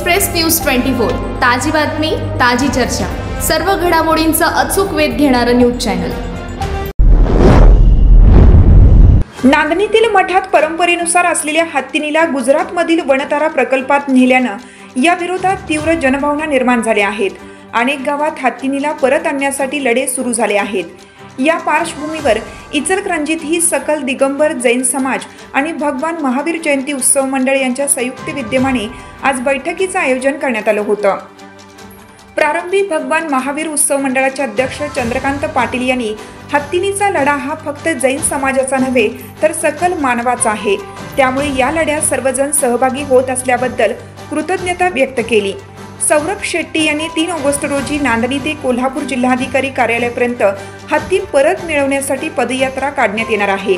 Express news 24 ताजी बातमी ताजी चर्चा सर्व घडामोडींचा अचूक वेध घेणारं न्यूज चॅनल। नांदणीतील मठात परंपरेनुसार असलेल्या हत्तीनीला गुजरातमधील वनतारा प्रकल्पात नेल्यानं या विरोधात तीव्र जनभावना निर्माण झाल्या आहेत। अनेक गावात हत्तीनीला परत आणण्यासाठी लढे सुरू झाले आहेत। या पार्श्वभूमीवर इचलकरंजीत ही सकल दिगंबर जैन समाज आणि भगवान महावीर जयंती उत्सव मंडळ यांच्या संयुक्त विद्यमाने आज बैठकीचं आयोजन करण्यात आलं होतं। प्रारंभी भगवान महावीर उत्सव मंडळाचे अध्यक्ष चंद्रकांत पाटील यांनी हत्तीनीचा लढा हा फक्त जैन समाजाचा नव्हे तर सकल मानवाचा आहे, त्यामुळे या लढ्यात सर्वजण सहभागी होत असल्याबद्दल कृतज्ञता व्यक्त केली। सौरभ शेट्टी यांनी 3 ऑगस्ट रोजी नांदणी ते कोल्हापूर जिल्हाधिकारी कार्यालयापर्यंत हत्ती परत मिळवण्यासाठी पदयात्रा काढण्यात येणार आहे।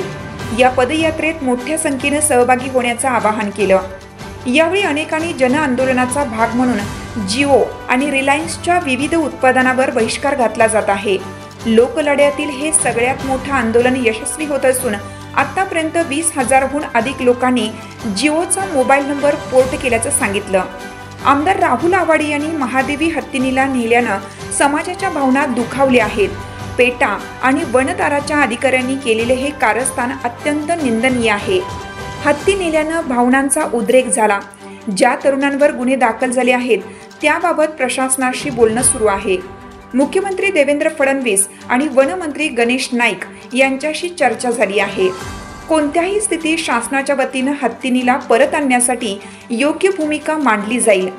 या पदयात्रेत मोठ्या संख्येने सहभागी होण्याचं आवाहन केलं। यावेळी अनेकांनी जन आंदोलनाचा भाग म्हणून जिओ आणि रिलायन्सच्या विविध उत्पादनावर बहिष्कार घातला जात आहे। लोकलढ्यातील हे सगळ्यात मोठं आंदोलन यशस्वी होत असून आतापर्यंत 20,000हून अधिक लोकांनी जिओचा मोबाईल नंबर पोर्ट केल्याचं सांगितलं। आमदार राहुल आवाडे यांनी महादेवी हत्तीनीला नेल्यानं समाजाच्या भावना दुखावल्या आहेत। पेटा आणि वनताराच्या अधिकाऱ्यांनी केलेले हे कारस्थान अत्यंत निंदनीय आहे। हत्ती नेल्यानं भावनांचा उद्रेक झाला। ज्या तरुणांवर गुन्हे दाखल झाले आहेत त्याबाबत प्रशासनाशी बोलणं सुरू आहे। मुख्यमंत्री देवेंद्र फडणवीस आणि वनमंत्री गणेश नाईक यांच्याशी चर्चा झाली आहे। कोणत्याही स्थितीत शासनाच्या वतीनं हत्तीनीला परत आणण्यासाठी योग्य भूमिका मांडली जाईल।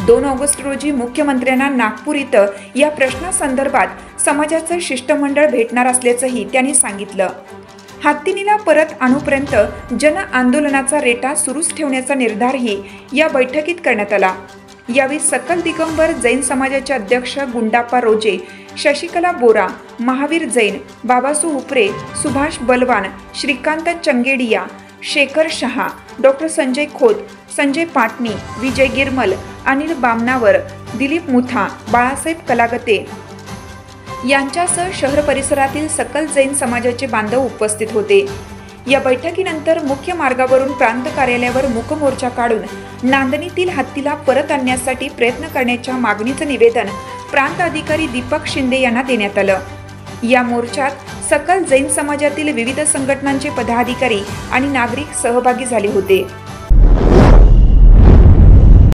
2 ऑगस्ट रोजी मुख्यमंत्र्यांना नागपूर इथं या प्रश्नासंदर्भात समाजाचं शिष्टमंडळ भेटणार असल्याचंही त्यांनी सांगितलं। हत्तीनीला परत आणूपर्यंत जन आंदोलनाचा रेटा सुरूच ठेवण्याचा निर्धारही या बैठकीत करण्यात आला। यावेळी सकल दिगंबर जैन समाजाचे अध्यक्ष गुंडाप्पा रोजे, शशिकला बोरा, महावीर जैन, बाबासू उपरे, सुभाष बलवान, श्रीकांत चंगेडिया, शेखर शहा, डॉक्टर संजय खोत, संजय पाटणी, विजय गिरमल, अनिल बामनावर, दिलीप मुथा, बाळासाहेब कलागते यांच्यासह शहर परिसरातील सकल जैन समाजाचे बांधव उपस्थित होते। या बैठकीनंतर मुख्य मार्गावरून प्रांत कार्यालयावर मूक मोर्चा काढून नांदणीतील हत्तीला परत आणण्यासाठी प्रयत्न करण्याच्या मागणीचं निवेदन प्रांत अधिकारी दीपक शिंदे यांना देण्यात आलं। या मोर्चात सकल जैन समाजातील विविध संघटनांचे पदाधिकारी आणि नागरिक सहभागी झाले होते।